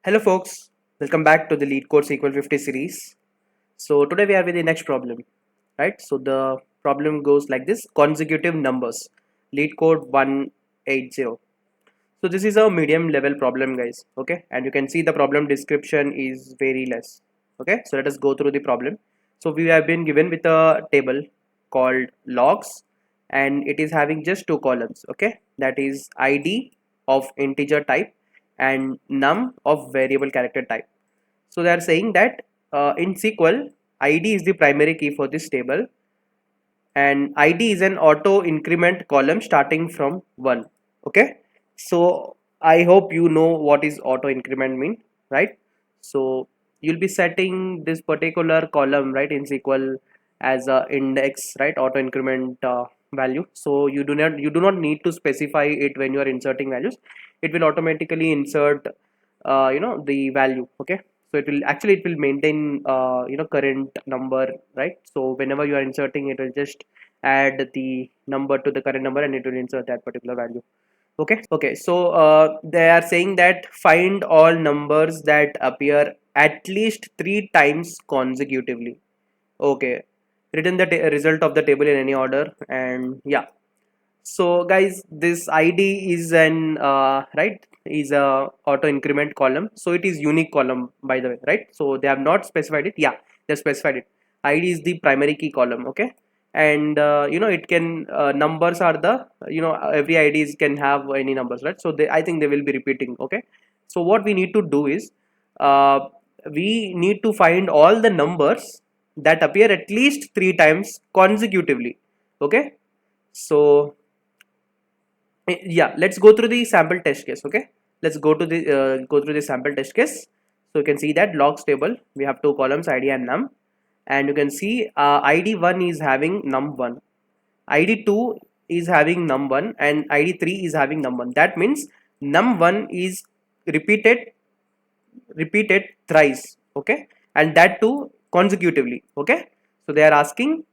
Hello folks, welcome back to the LeetCode SQL 50 series. So today we are with the next problem, right? So the problem goes like this: consecutive numbers, LeetCode 180. So this is a medium level problem, guys. Okay, and you can see the problem description is very less. Okay, so let us go through the problem. So we have been given with a table called logs, and it is having just two columns. Okay, that is ID of integer type and num of variable character type. So they are saying that in SQL, ID is the primary key for this table, and ID is an auto increment column starting from 1. Okay, so I hope you know what is auto increment mean, right? So you'll be setting this particular column, right, in SQL as a index, right, auto increment value. So you do not need to specify it when you are inserting values. It will automatically insert the value. Okay, so it will maintain current number, right? So whenever you are inserting, it will just add the number to the current number and it will insert that particular value. Okay, so they are saying that find all numbers that appear at least 3 times consecutively. Okay, return the result of the table in any order. And yeah, so guys, this ID is an right, is a auto increment column, so it is unique column, by the way, right? So they have not specified it. Yeah, they specified it. ID is the primary key column. Okay, and it can numbers are the every IDs can have any numbers, right? So I think they will be repeating. Okay, so what we need to do is uh, we need to find all the numbers that appear at least 3 times consecutively. Okay, so yeah, let's go through the sample test case. Okay, let's go through the sample test case. So you can see that logs table, we have two columns, ID and num, and you can see ID1 is having num1, ID2 is having num1, and ID3 is having num1. That means num1 is repeated thrice. Okay, and that too consecutively. Okay, so they are asking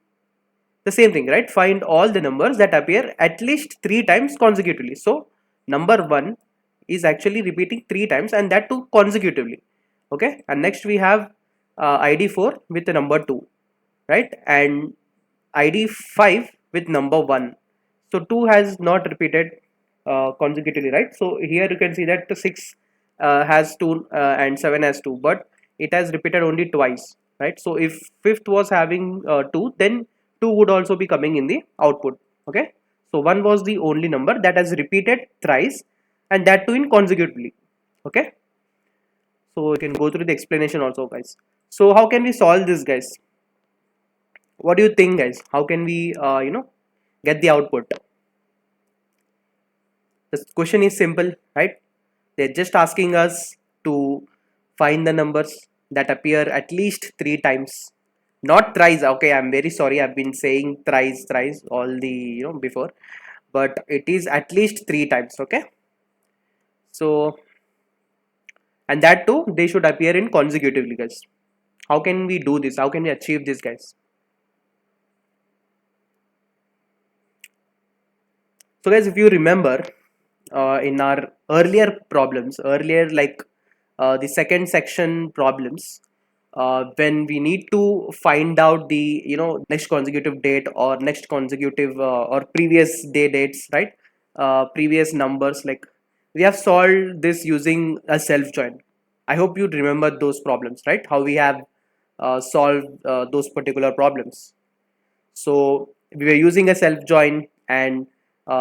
the same thing, right? Find all the numbers that appear at least 3 times consecutively. So number 1 is actually repeating 3 times, and that too consecutively. Okay, and next we have ID4 with the number 2, right, and ID5 with number 1. So 2 has not repeated consecutively, right? So here you can see that the 6 has 2 and 7 has 2, but it has repeated only twice, right? So if fifth was having 2, then 2 would also be coming in the output. Okay, so 1 was the only number that has repeated thrice, and that too in consecutively. Okay, so you can go through the explanation also, guys. So how can we solve this, guys? What do you think, guys? How can we get the output? The question is simple, right? They're just asking us to find the numbers that appear at least 3 times, not thrice. Okay, I'm very sorry, I've been saying thrice all the before, but it is at least 3 times. Okay, so, and that too they should appear in consecutively, guys. How can we do this? How can we achieve this, guys? So guys, if you remember, in our earlier like the second section problems, when we need to find out the next consecutive date or next consecutive or previous day dates, right? Previous numbers, like we have solved this using a self join. I hope you remember those problems, right? How we have solved those particular problems. So we were using a self join, and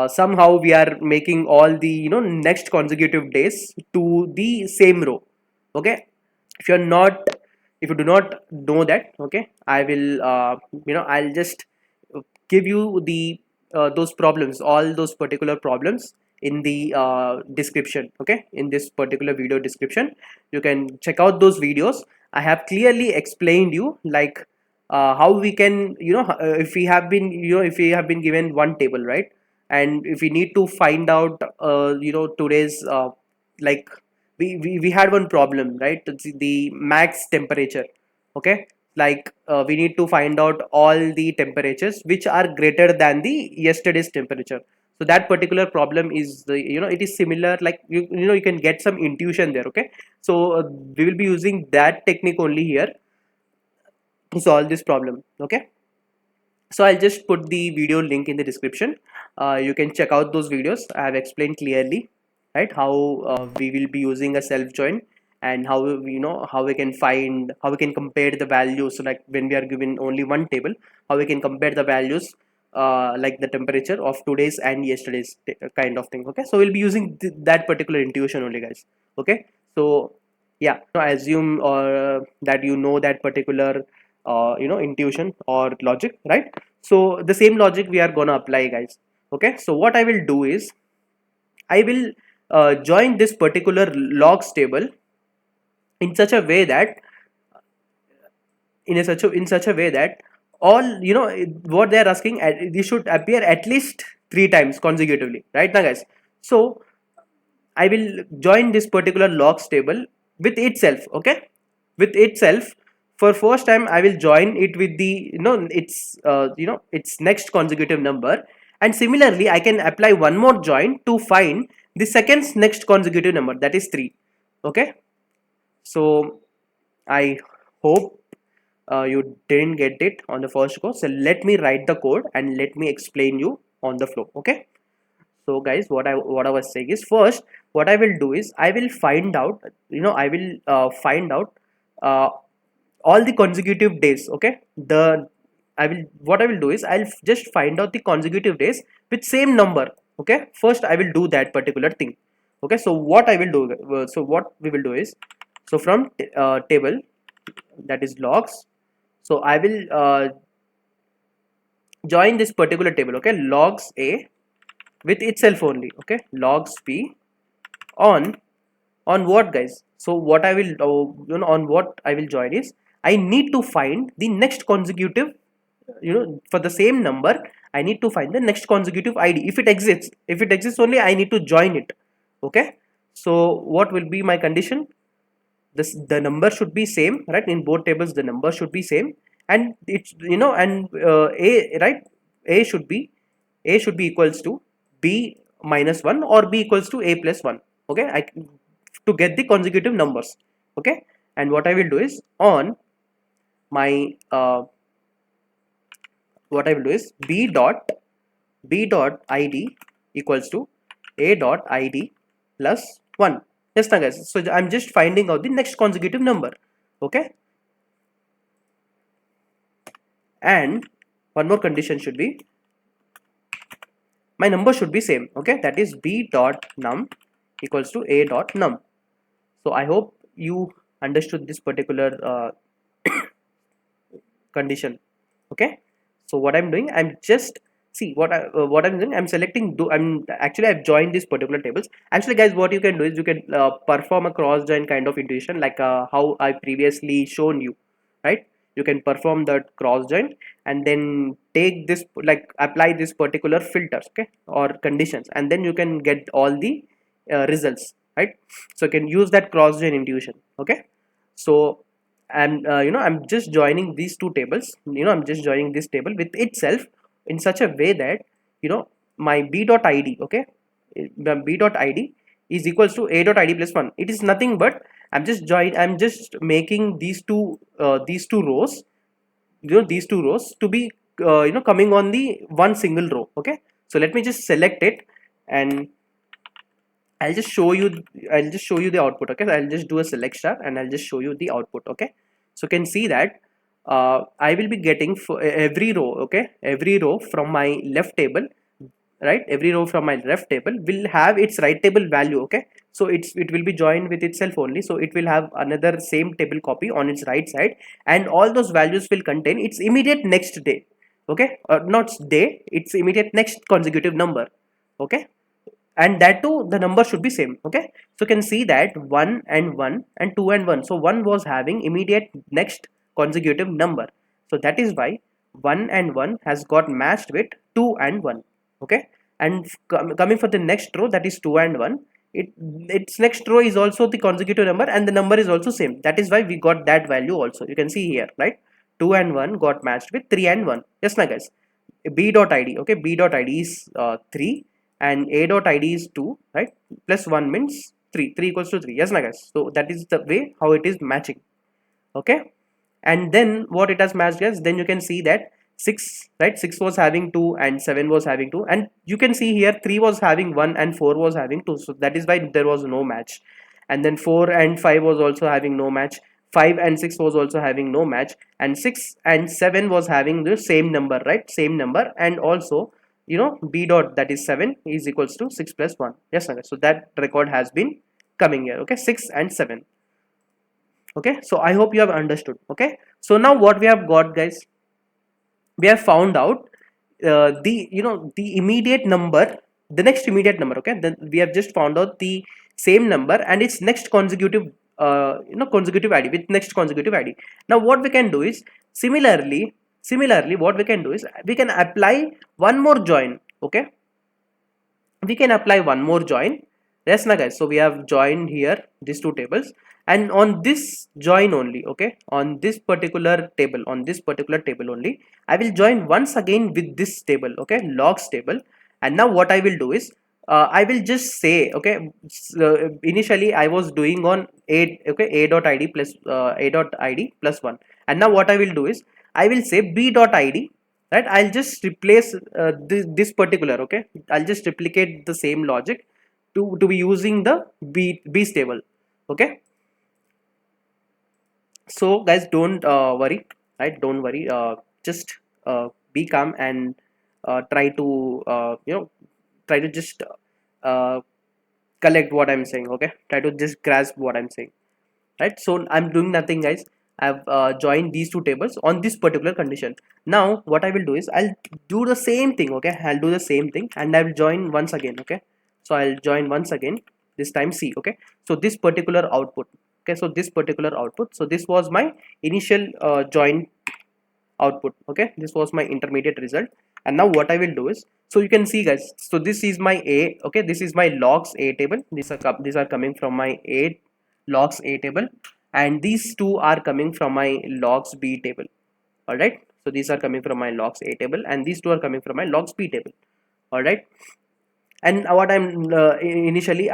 somehow we are making all the next consecutive days to the same row. Okay, if you're not if you do not know that, okay, I will I'll just give you the those problems, all those particular problems in the description. Okay, in this particular video description, you can check out those videos. I have clearly explained you, like how we can if we have been given one table, right, and if we need to find out today's like we had one problem, right? The max temperature. Okay, like we need to find out all the temperatures which are greater than the yesterday's temperature. So that particular problem is the, it is similar, like you can get some intuition there. Okay, so we will be using that technique only here to solve this problem. Okay, so I'll just put the video link in the description. You can check out those videos. I have explained clearly, right, how we will be using a self join, and how how we can find, how we can compare the values. So like when we are given only one table, how we can compare the values, like the temperature of today's and yesterday's kind of thing. Okay, so we'll be using that particular intuition only, guys. Okay, so yeah, so I assume that that particular intuition or logic, right? So the same logic we are gonna apply, guys. Okay, so what I will do is I will join this particular logs table in such a way that in such a way that all, what they are asking, they should appear at least 3 times consecutively, right now, guys. So I will join this particular logs table with itself. Okay, with itself. For first time, I will join it with the its next consecutive number, and similarly, I can apply one more join to find the second next consecutive number, that is 3. Okay, so I hope you didn't get it on the first go. So let me write the code and let me explain you on the flow. Okay. So guys, what I was saying is, first what I will do is I will find out, I will find out uh, all the consecutive days. Okay, I will what I will do is I'll just find out the consecutive days with same number. Okay, first I will do that particular thing. Okay, so what I will do, so what we will do is, so from table, that is logs, so I will join this particular table. Okay, logs A with itself only. Okay, logs B on what, guys? So what I will on what I will join is, I need to find the next consecutive, for the same number, I need to find the next consecutive ID. If it exists only, I need to join it. Okay, so what will be my condition? The number should be same, right? In both tables the number should be same, and it's, and a, right, a should be equals to b minus 1, or b equals to a plus 1. Okay, to get the consecutive numbers. Okay, and what I will do is, on my what I will do is, b dot id equals to a dot id plus 1. Yes, now guys, so I'm just finding out the next consecutive number. Okay, and one more condition should be, my number should be same. Okay, that is b dot num equals to a dot num. So I hope you understood this particular condition. Okay, so what I'm doing, I'm just, see what I'm doing, I'm selecting, I've joined these particular tables. Actually, guys, what you can do is, you can perform a cross join kind of intuition, like how I previously shown you, right? You can perform that cross join and then take this, like apply this particular filters, okay, or conditions, and then you can get all the results, right? So you can use that cross join intuition. Okay, so and I'm just joining these two tables, I'm just joining this table with itself in such a way that, my b dot id, okay, the b dot id is equals to a dot id plus 1. It is nothing but, I'm just making these two rows, these two rows to be coming on the one single row. Okay, so let me just select it, and I'll just show you the output. Okay, so I'll just do a select star and I'll just show you the output. Okay, so you can see that I will be getting for every row. Okay, every row from my left table, right, every row from my left table will have its right table value. Okay, so it will be joined with itself only, so it will have another same table copy on its right side, and all those values will contain its immediate next day. Okay, not day, it's immediate next consecutive number. Okay, and that too, the number should be same. Okay, so you can see that 1 and 1 and 2 and 1, so 1 was having immediate next consecutive number, so that is why 1 and 1 has got matched with 2 and 1. Okay, and coming for the next row, that is 2 and 1, its next row is also the consecutive number, and the number is also same. That is why we got that value also. You can see here, right? 2 and 1 got matched with 3 and 1. Yes, now guys, b dot id, okay, b dot id is 3, and a dot id is 2, right? Plus 1 means 3. 3 equals to 3. Yes, na guys. So that is the way how it is matching. Okay, and then what it has matched is, then you can see that 6, right? 6 was having 2 and 7 was having 2, and you can see here 3 was having 1 and 4 was having 2, so that is why there was no match. And then 4 and 5 was also having no match, 5 and 6 was also having no match, and 6 and 7 was having the same number, right? Same number. And also, you know, b dot, that is 7, is equals to 6 plus 1. Yes, okay. So that record has been coming here. Okay, 6 and 7. Okay, so I hope you have understood. Okay, so now what we have got, guys, we have found out the, you know, the immediate number, the next immediate number. Okay, then we have just found out the same number and its next consecutive you know, consecutive id with next consecutive id. Now what we can do is, similarly what we can do is, we can apply one more join. Okay, we can apply one more join. Yes, na guys. So we have joined here these two tables, and on this join only, okay, on this particular table, only, I will join once again with this table, okay, logs table. And now what I will do is, I will just say, okay, so initially I was doing on a, okay, a dot id plus a dot id plus 1, and now what I will do is, I will say b dot id, right? I'll just replace this particular, okay, I'll just replicate the same logic to be using the b's table. Okay, so guys, don't worry, right? Don't worry, just be calm and try to you know, try to just uh, collect what I'm saying. Okay, try to just grasp what I'm saying, right? So I'm doing nothing, guys. I've joined these two tables on this particular condition. Now what I will do is, I'll do the same thing. Okay, I'll do the same thing and I will join once again. Okay, so I'll join once again, this time C. Okay, so this particular output, okay, so this particular output, so this was my initial join output. Okay, this was my intermediate result. And now what I will do is, so you can see, guys, so this is my a, okay, this is my logs a table. These are coming from my a logs a table, and these two are coming from my logs b table. All right, so these are coming from my logs a table and these two are coming from my logs b table. All right, and what I'm initially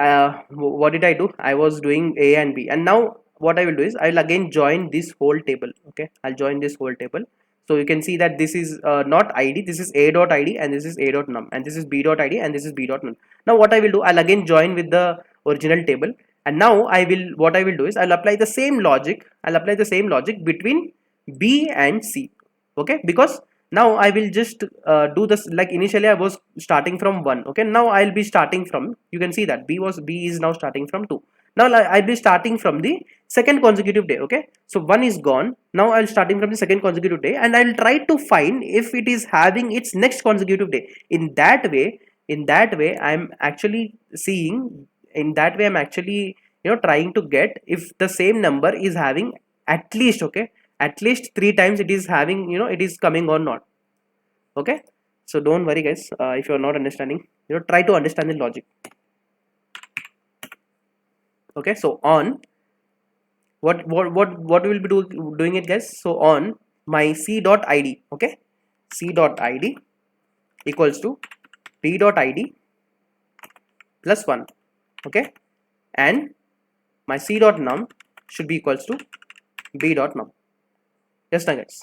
what did I do? I was doing a and b, and now what I will do is, I will again join this whole table. Okay, I'll join this whole table. So you can see that this is not id, this is a dot id, and this is a dot num, and this is b dot id, and this is b dot num. Now what I will do, I'll again join with the original table, and now what I will do is, I'll apply the same logic, between b and c. Okay, because now I will just do this, like initially I was starting from 1. Okay, now I'll be starting from, you can see that b is now starting from 2. Now I'll be starting from the second consecutive day. Okay, so 1 is gone. Now I'll starting from the second consecutive day, and I'll try to find if it is having its next consecutive day. In that way I'm actually seeing, in that way I'm actually, you know, trying to get if the same number is having at least, okay, at least 3 times it is having, you know, it is coming or not. Okay, so don't worry, guys, if you're not understanding, you know, try to understand the logic. Okay, so on what we will be doing it, guys. So on my c dot id, okay, c dot id equals to b dot id plus 1. Okay, and my c dot num should be equals to b dot num. Yes, now guys,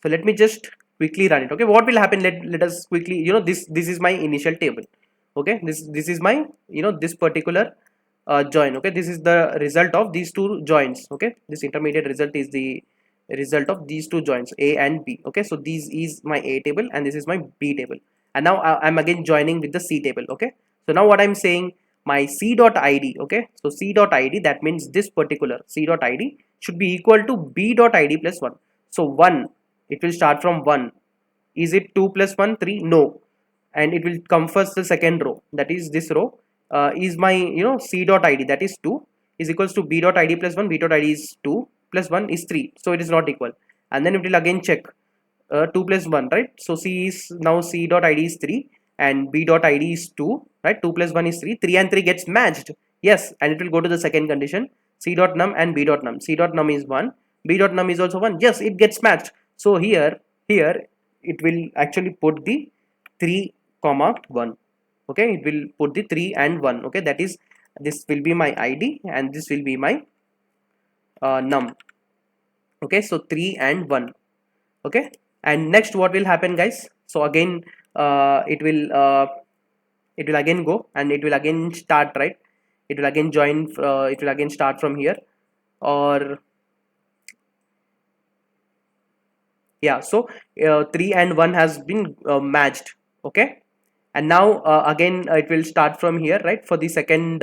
so let me just quickly run it. Okay, what will happen, let us quickly, you know, this is my initial table. Okay, this is my, you know, this particular join. Okay, this is the result of these two joins. Okay, this intermediate result is the result of these two joins, a and b. Okay, so this is my a table and this is my b table, and now I'm again joining with the c table. Okay, so now what I'm saying, my c dot id, okay, so c dot id, that means this particular c dot id should be equal to b dot id plus 1. So 1, it will start from 1. Is it 2 plus 1 3? No, and it will come first the second row, that is this row, is my, you know, c dot id, that is 2, is equals to b dot id plus 1. B dot id is 2 plus 1 is 3, so it is not equal. And then it will again check 2 plus 1, right? So c is now c dot id is 3 and b dot id is 2, right? 2 plus 1 is 3, 3 and 3 gets matched. Yes, and it will go to the second condition, c dot num and b dot num. C dot num is 1, b dot num is also 1. Yes, it gets matched. So here it will actually put the 3 comma 1. Okay, it will put the 3 and 1. Okay, that is, this will be my id and this will be my num. Okay, so 3 and 1. Okay, and next what will happen, guys? So again, it will again go and it will again start, right? It will again join, it will again start from here, or yeah. So 3 and 1 has been matched. Okay, and now again it will start from here, right? For the second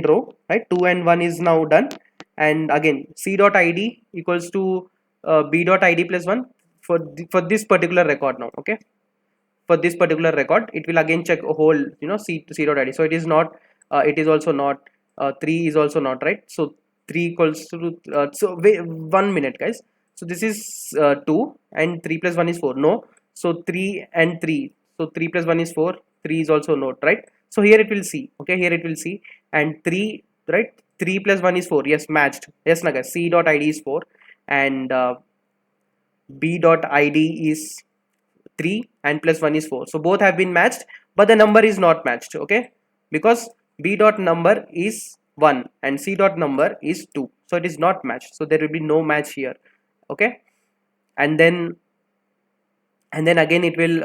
row, right? 2 and 1 is now done, and again c dot id equals to b dot id plus 1 for this particular record now. Okay, for this particular record it will again check a whole, c dot id. So it is not, it is also not, 3 is also not, right? So 3 equals to, so wait 1 minute, guys. So this is 2 and 3 plus 1 is 4. No, so 3 and 3, so 3 plus 1 is 4, 3 is also not, right? So here it will see, okay, here it will see, and 3, right? 3 plus 1 is 4, yes, matched. Yes, na guys, c dot id is 4 and b dot id is 3 and plus 1 is 4. So both have been matched, but the number is not matched. Okay, because b dot number is 1 and c dot number is 2, so it is not matched, so there will be no match here. Okay, and then again it will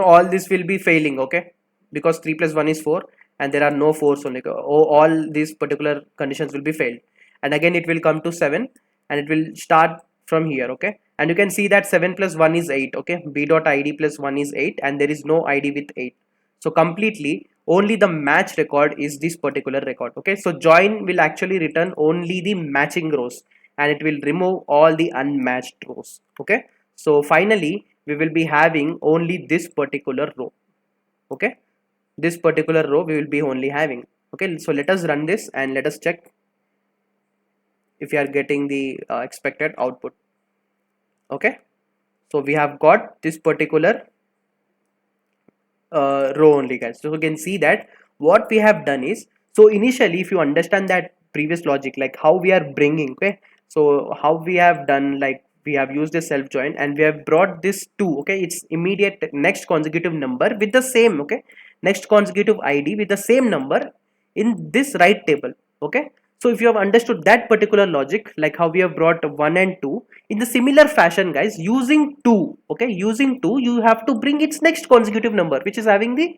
all this will be failing. Okay, because 3 plus 1 is 4 and there are no 4s only. All these particular conditions will be failed, and again it will come to 7 and it will start from here. Okay, and you can see that 7 plus 1 is 8. Okay, b dot id plus 1 is 8 and there is no id with 8. So completely only the match record is this particular record. Okay, so join will actually return only the matching rows and it will remove all the unmatched rows. Okay, so finally we will be having only this particular row. Okay, this particular row we will be only having. Okay, so let us run this and let us check if we are getting the expected output. Okay, so we have got this particular row only, guys. So you can see that what we have done is, so initially if you understand that previous logic, like how we are bringing, okay, so how we have done, like we have used a self join and we have brought this 2. Okay, it's immediate next consecutive number with the same, okay, next consecutive id with the same number in this right table. Okay, so if you have understood that particular logic, like how we have brought 1 and 2 in the similar fashion, guys, using 2, okay, using 2 you have to bring its next consecutive number which is having the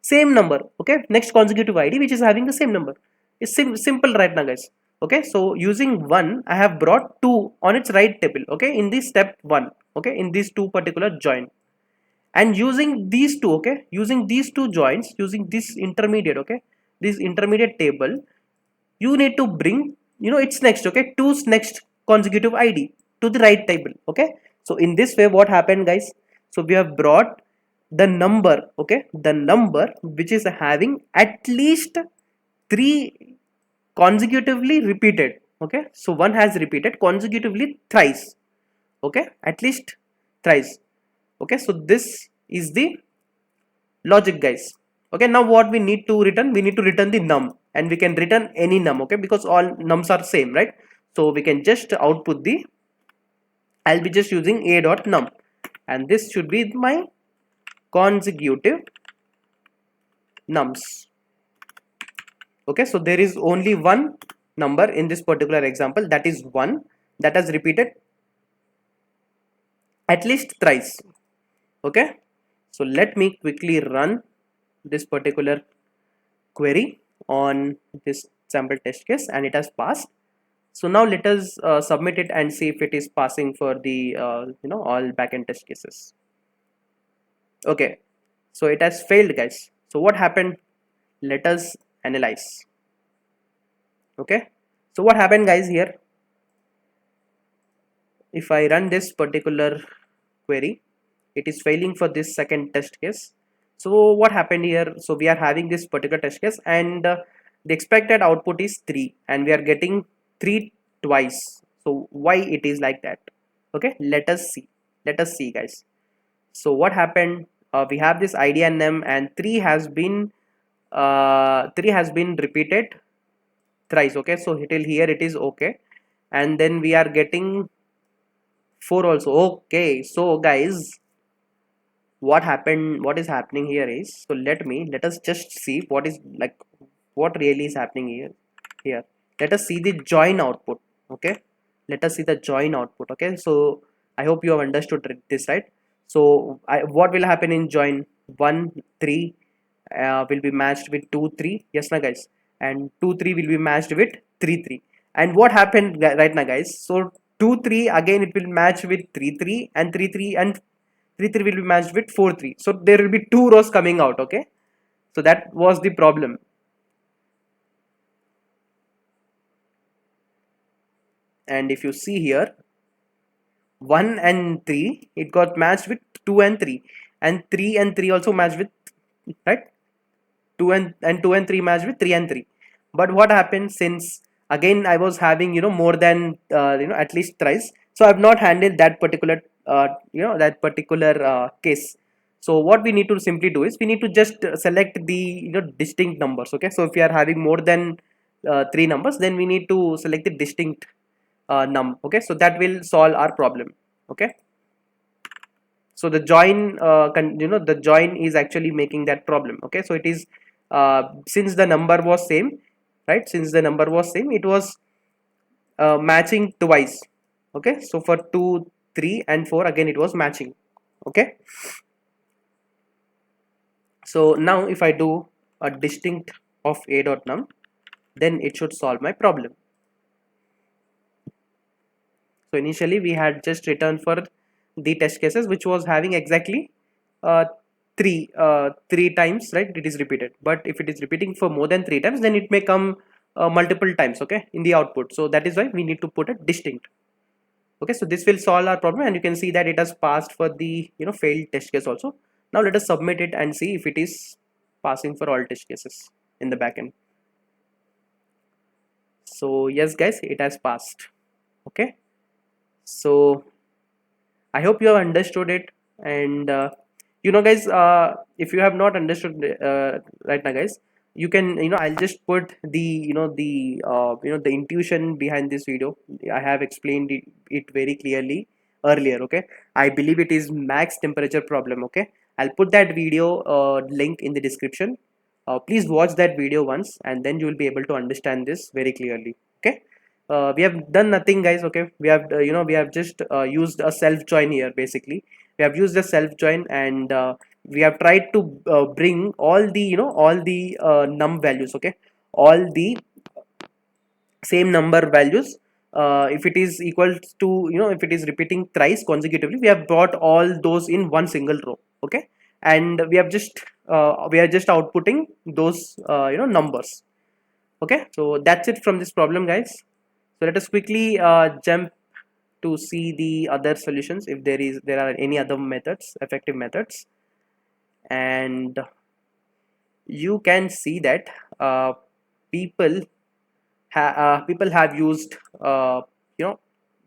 same number. Okay, next consecutive id which is having the same number. It's simple right now, guys. Okay, so using 1 I have brought 2 on its right table, okay, in this step 1, okay, in these two particular join, and using these two, okay, using these two joins, using this intermediate, okay, this intermediate table, you need to bring, it's next, okay, 2's next consecutive id to the right table. Okay, so in this way what happened, guys? So we have brought the number, okay, the number which is having at least 3 consecutively repeated. Okay, so one has repeated consecutively thrice. Okay, at least thrice. Okay, so this is the logic, guys. Okay, now what we need to return? We need to return the num, and we can return any num. Okay, because all nums are same, right? So we can just output the, I'll be just using a dot num, and this should be my consecutive nums. Okay, so there is only one number in this particular example, that is 1, that has repeated at least thrice. Okay, so let me quickly run this particular query on this sample test case and it has passed. So now let us submit it and see if it is passing for the all backend test cases. Okay, so it has failed, guys. So what happened? Let us analyze. Okay, so what happened, guys? Here, if I run this particular query, it is failing for this second test case. So what happened here? So we are having this particular test case and the expected output is 3 and we are getting 3 twice. So why it is like that? Okay, let us see, guys. So what happened? We have this id and num and 3 has been repeated thrice. Okay, so till here it is okay, and then we are getting 4 also. Okay, so guys, what is happening here is, so let us just see what is like, what really is happening here. Let us see the join output. Okay, let us see the join output. Okay, so I hope you have understood this, right? So what will happen in join? 1 3 will be matched with 2 3, yes na guys, and 2 3 will be matched with 3 3. And what happened right now guys, so 2 3 again it will match with 3 3, and 3 3 and 3 3 will be matched with 4 3, so there will be two rows coming out. Okay, so that was the problem. And if you see here, 1 and 3 it got matched with 2 and 3, and 3 and 3 also matched with, right, 2 and 2 and 3 matched with 3 and 3. But what happened, since again I was having more than at least thrice, so I've not handled that particular case. So what we need to simply do is we need to just select the distinct numbers. Okay, so if we are having more than three numbers, then we need to select the distinct num. Okay, so that will solve our problem. Okay, so the join the join is actually making that problem. Okay, so it is since the number was same, right, since the number was same, it was matching twice. Okay, so for 2 3 and 4 again it was matching. Okay, so now if I do a distinct of a dot num, then it should solve my problem. So initially we had just returned for the test cases which was having exactly uh, three times, right, it is repeated. But if it is repeating for more than three times, then it may come multiple times, okay, in the output. So that is why we need to put a distinct. Okay, so this will solve our problem, and you can see that it has passed for the failed test case also. Now let us submit it and see if it is passing for all test cases in the backend. So yes guys, it has passed. Okay, so I hope you have understood it. And guys, if you have not understood right now guys, you can I'll just put the the intuition behind this video. I have explained it very clearly earlier. Okay, I believe it is max temperature problem. Okay, I'll put that video link in the description. Please watch that video once, and then you will be able to understand this very clearly. Okay, we have done nothing guys. Okay, we have we have just used a self join here. Basically we have used a self join, and we have tried to bring all the all the num values. Okay, all the same number values. If it is equal to if it is repeating thrice consecutively, we have brought all those in one single row. Okay, and we are just outputting those numbers. Okay, so that's it from this problem guys. So let us quickly jump to see the other solutions, if there are any other methods, effective methods. And you can see that people people have used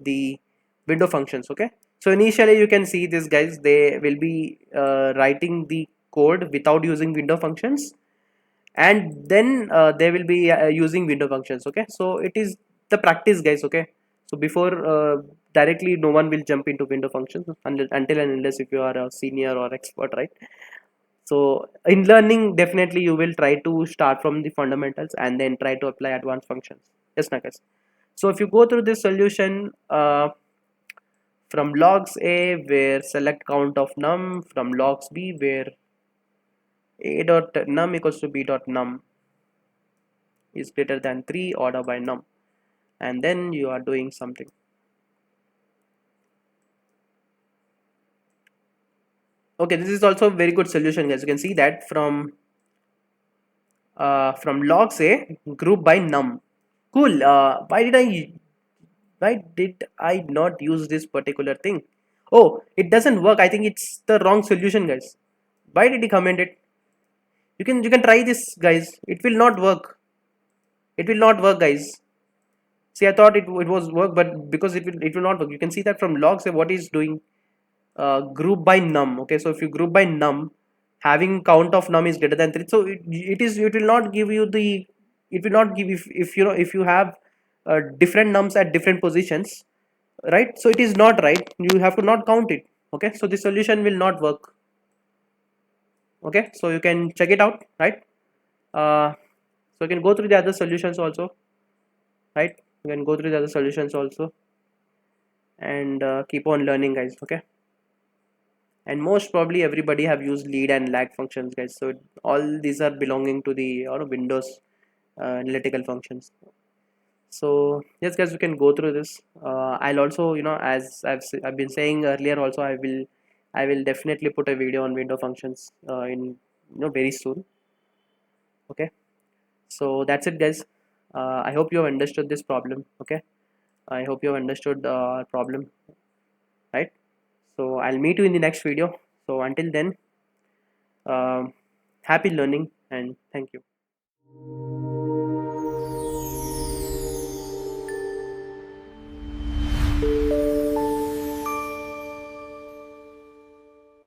the window functions. Okay, so initially you can see this guys, they will be writing the code without using window functions, and then they will be using window functions. Okay, so it is the practice guys. Okay, so before directly no one will jump into window functions until and unless if you are a senior or expert, right? So in learning, definitely you will try to start from the fundamentals and then try to apply advanced functions. Yes, Nagas. So if you go through this solution from logs A where select count of num, from logs B where a dot num equals to b dot num is greater than 3, order by num, and then you are doing something. Okay, this is also a very good solution guys. You can see that from logs A, group by num. Cool. Why did I not use this particular thing? Oh, it doesn't work. I think it's the wrong solution guys. Why did he comment it? You can try this guys. It will not work. It will not work guys. See, I thought it was work, but because it will not work. You can see that from logs A, what is doing group by num. Okay, so if you group by num, having count of num is greater than 3, so it will not give you the, it will not give, if if you have different nums at different positions, right? So it is not right, you have to not count it. Okay, so the solution will not work. Okay, so you can check it out, right? So you can go through the other solutions also, right? You can go through the other solutions also, and keep on learning, guys. Okay, and most probably everybody have used lead and lag functions, guys. So all these are belonging to the Windows analytical functions. So yes, guys, we can go through this. I'll also, as I've been saying earlier, also I will definitely put a video on window functions in very soon. Okay, so that's it, guys. I hope you have understood this problem. Okay, I hope you have understood problem, right? So I'll meet you in the next video. So until then, um, happy learning and thank you.